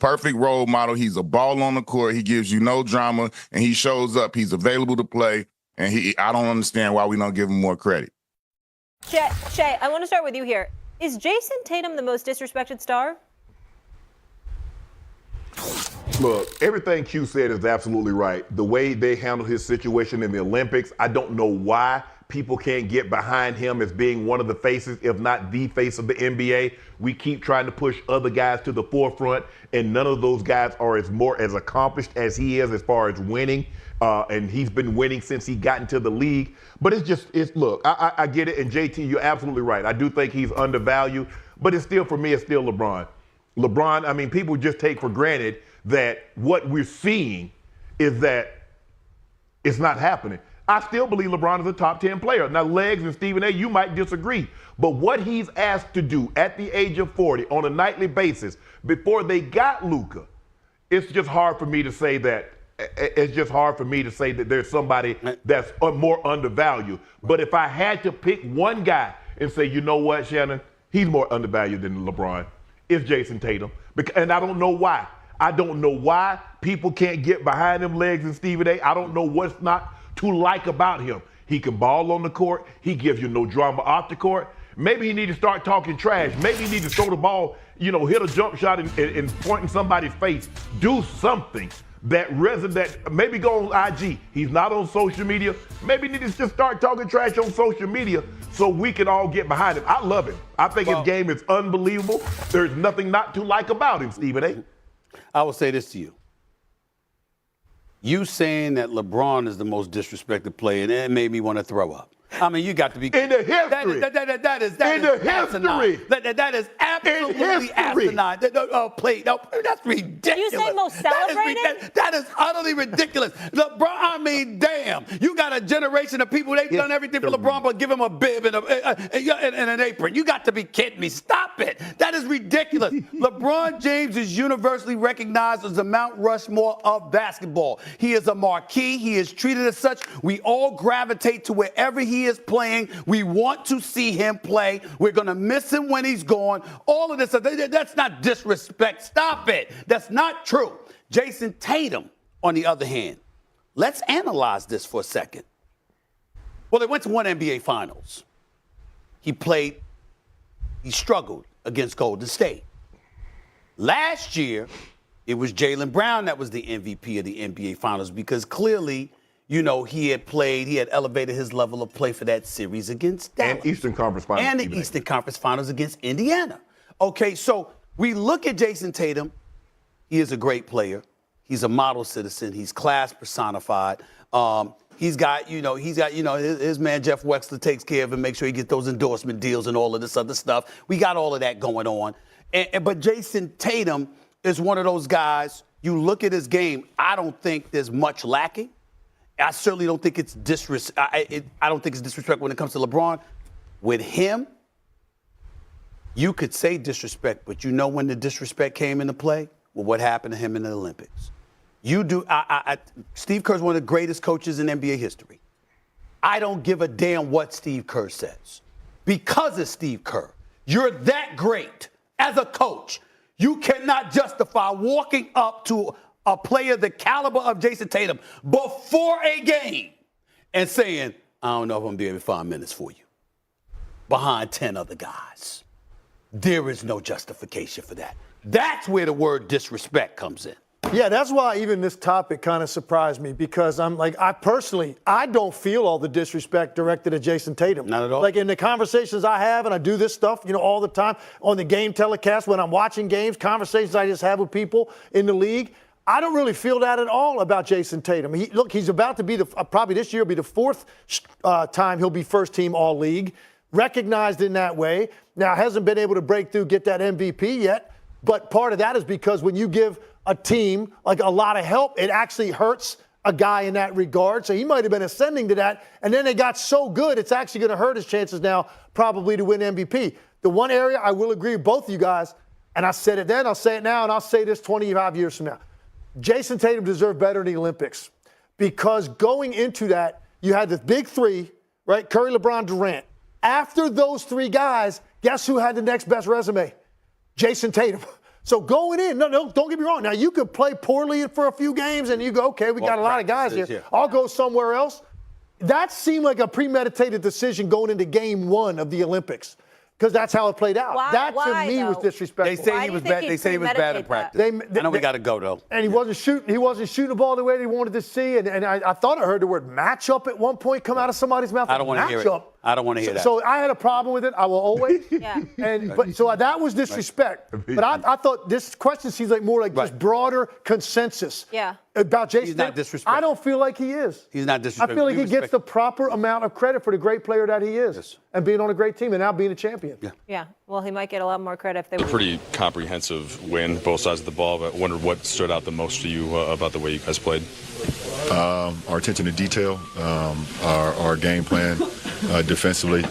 perfect role model. He's a ball on the court. He gives you no drama, and he shows up. He's available to play, and I don't understand why we don't give him more credit. Shay, I want to start with you here. Is Jason Tatum the most disrespected star? Look, everything Q said is absolutely right. The way they handled his situation in the Olympics, I don't know why people can't get behind him as being one of the faces, if not the face of the NBA. We keep trying to push other guys to the forefront, and none of those guys are as accomplished as he is as far as winning. And he's been winning since he got into the league. But look, I get it. And JT, you're absolutely right. I do think he's undervalued, but for me, it's still LeBron. LeBron, I mean, people just take for granted that what we're seeing is that it's not happening. I still believe LeBron is a top 10 player. Now, Legs and Stephen A., you might disagree, but what he's asked to do at the age of 40 on a nightly basis before they got Luka, it's just hard for me to say that. It's just hard for me to say that there's somebody that's more undervalued. But if I had to pick one guy and say, you know what, Shannon, he's more undervalued than LeBron, it's Jason Tatum. And I don't know why. I don't know why people can't get behind him, Legs and Stephen A. I don't know what's not to like about him. He can ball on the court. He gives you no drama off the court. Maybe he need to start talking trash. Maybe he need to throw the ball, hit a jump shot and point in somebody's face. Do something that resonates. Maybe go on IG. He's not on social media. Maybe he needs to just start talking trash on social media so we can all get behind him. I love him. I think his game is unbelievable. There's nothing not to like about him, Stephen A. I will say this to you. You saying that LeBron is the most disrespected player, and it made me want to throw up. I mean, you got to be in the history. That is in the history. That is absolutely asinine. That's ridiculous. You say most celebrated? That is utterly ridiculous. LeBron, I mean, damn. You got a generation of people, they've done everything for LeBron, but give him a bib and an apron. You got to be kidding me. Stop it. That is ridiculous. LeBron James is universally recognized as the Mount Rushmore of basketball. He is a marquee. He is treated as such. We all gravitate to wherever he is playing. We want to see him play. We're going to miss him when he's gone. All of this, that's not disrespect. Stop it. That's not true. Jason Tatum, on the other hand, let's analyze this for a second. Well, they went to one NBA Finals. He struggled against Golden State. Last year, it was Jaylen Brown that was the MVP of the NBA Finals because clearly, he had elevated his level of play for that series against Dallas. And Eastern Conference Finals. And the Eastern Conference Finals against Indiana. Okay, so we look at Jason Tatum. He is a great player. He's a model citizen. He's class personified. He's got his man Jeff Wexler takes care of him, make sure he gets those endorsement deals and all of this other stuff. We got all of that going on. But Jason Tatum is one of those guys, you look at his game, I don't think there's much lacking. I certainly don't think it's I don't think it's disrespect when it comes to LeBron. With him, you could say disrespect, but when the disrespect came into play? Well, what happened to him in the Olympics? Steve Kerr's one of the greatest coaches in NBA history. I don't give a damn what Steve Kerr says. Because of Steve Kerr, you're that great as a coach. You cannot justify walking up to a player the caliber of Jason Tatum before a game and saying, I don't know if I'm going to be able to 5 minutes for you. Behind 10 other guys. There is no justification for that. That's where the word disrespect comes in. Yeah, that's why even this topic kind of surprised me because I don't feel all the disrespect directed at Jason Tatum. Not at all. Like in the conversations I have, and I do this stuff, all the time on the game telecast when I'm watching games, conversations I just have with people in the league, I don't really feel that at all about Jason Tatum. He's about to be probably this year will be the fourth time he'll be first team All-League, recognized in that way. Now, hasn't been able to break through, get that MVP yet, but part of that is because when you give a team like a lot of help, it actually hurts a guy in that regard. So he might have been ascending to that, and then they got so good, it's actually going to hurt his chances now probably to win MVP. The one area I will agree with both of you guys, and I said it then, I'll say it now, and I'll say this 25 years from now. Jason Tatum deserved better in the Olympics because going into that, you had the big three, right? Curry, LeBron, Durant. After those three guys, guess who had the next best resume? Jason Tatum. So going in, no, don't get me wrong. Now, you could play poorly for a few games and you go, okay, we got a lot of guys here. Yeah. I'll go somewhere else. That seemed like a premeditated decision going into game 1 of the Olympics because that's how it played out. Why, to me was disrespectful. They say he was bad. They say he was bad in practice. I know we got to go though. And he wasn't shooting the ball the way they wanted to see. And I thought I heard the word matchup at one point come out of somebody's mouth. I don't want to hear it. I don't want to hear that. So I had a problem with it. I will always. So that was disrespect. But I thought this question seems like more like just broader consensus. Yeah. About Jason. He's not disrespectful. I don't feel like he is. He's not disrespectful. I feel like he gets the proper amount of credit for the great player that he is and being on a great team and now being a champion. Yeah. Well, he might get a lot more credit if they win. A pretty comprehensive win, both sides of the ball. But I wondered what stood out the most to you about the way you guys played. Our attention to detail, our game plan defensively.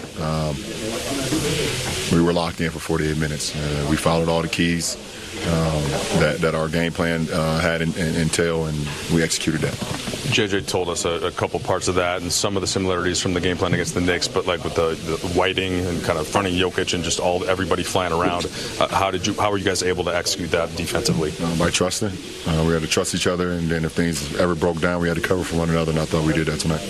We were locked in for 48 minutes. We followed all the keys that our game plan had entail, and we executed that. JJ told us a couple parts of that and some of the similarities from the game plan against the Knicks, but like with the whiting and kind of fronting Jokic and just everybody flying around, how were you guys able to execute that defensively? By trusting. We had to trust each other, and then if things ever broke down, we had to cover for one another, and I thought we did that tonight.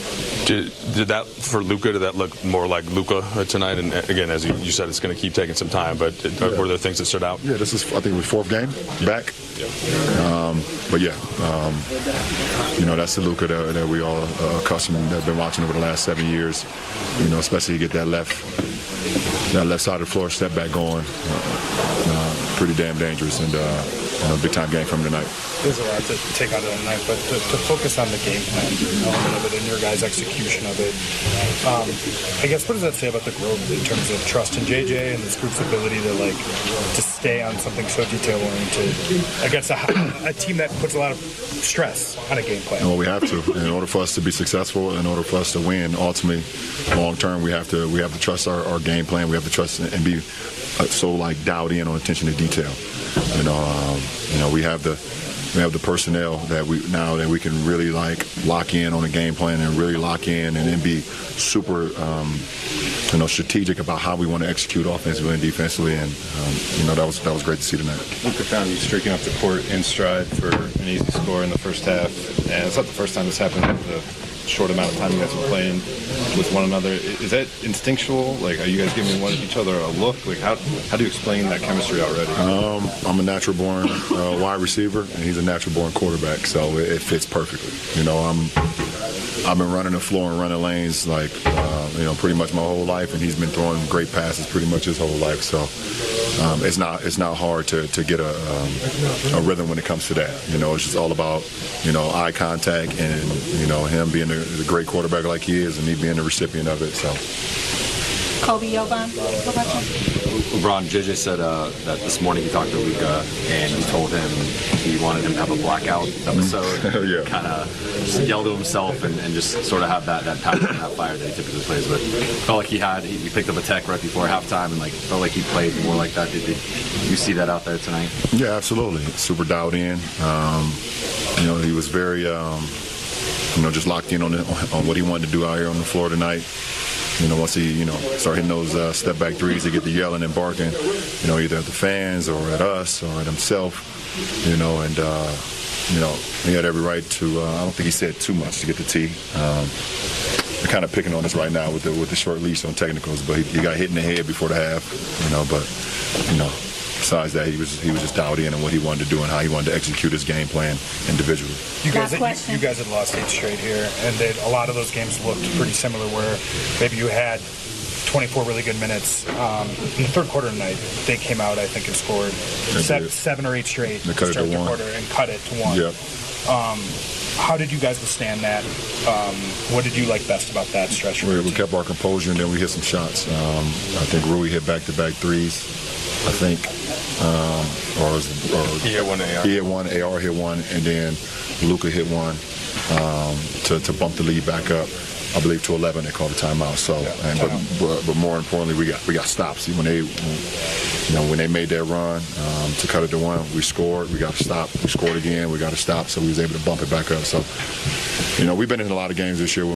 Did that for Luka? Did that look more like Luka tonight? And again, as you said, it's going to keep taking some time, but were there things that stood out? Yeah, this is, I think, it was 4th game back. But that's the Luka that we all accustomed, have been watching over the last 7 years. Especially you get that left side of the floor step back going. Pretty damn dangerous, and big time game from him tonight. There's a lot to take out of the night, but to focus on the game plan element of it and your guys' execution of it, I guess what does that say about the growth in terms of trust in JJ and this group's ability to stay on something so detail-oriented against a team that puts a lot of stress on a game plan? Well, we have to. In order for us to be successful, in order for us to win, ultimately, long term, we have to trust our game plan. We have to trust and be so dialed in on attention to detail. We have the personnel that we can really lock in on a game plan and really lock in and then be super strategic about how we want to execute offensively and defensively, and that was great to see tonight. Luka found you streaking up the court in stride for an easy score in the first half, and it's not the first time this happened in the short amount of time you guys have been playing with one another. Is that instinctual? Are you guys giving each other a look? How do you explain that chemistry already? I'm a natural born wide receiver, and he's a natural born quarterback, so it fits perfectly. I've been running the floor and running lanes pretty much my whole life, and he's been throwing great passes pretty much his whole life. So it's not hard to get a rhythm when it comes to that. It's just all about eye contact and him being the great quarterback like he is, and me being the recipient of it. So. Kobe Yoban. LeBron, JJ said that this morning he talked to Luka and he told him he wanted him to have a blackout episode. Yeah. Kind of just yell to himself and just sort of have that passion and that fire that he typically plays with. Felt like he picked up a tech right before halftime and felt like he played more like that. Did you see that out there tonight? Yeah, absolutely. Super dialed in. He was very just locked in on what he wanted to do out here on the floor tonight. Once he, start hitting those step-back threes, they get the yelling and barking, either at the fans or at us or at himself, and he had every right to, I don't think he said too much to get the tee. They're kind of picking on us right now with the short leash on technicals, but he got hit in the head before the half, besides that, he was just dialed in on what he wanted to do and how he wanted to execute his game plan individually. You guys had lost 8 straight here, and a lot of those games looked pretty similar where maybe you had 24 really good minutes. In the third quarter tonight, they came out, I think, and scored 7 or 8 straight to start the quarter and cut it to 1. Yep. How did you guys withstand that? What did you like best about that stretch? We kept our composure, and then we hit some shots. I think Rui hit back-to-back threes. I think, He hit one, AR. He hit one, AR hit one, and then Luka hit one to bump the lead back up. I believe to 11. They called a timeout. So, but more importantly, we got stops. When they made that run to cut it to 1, we scored. We got a stop. We scored again. We got a stop. So we was able to bump it back up. So, we've been in a lot of games this year.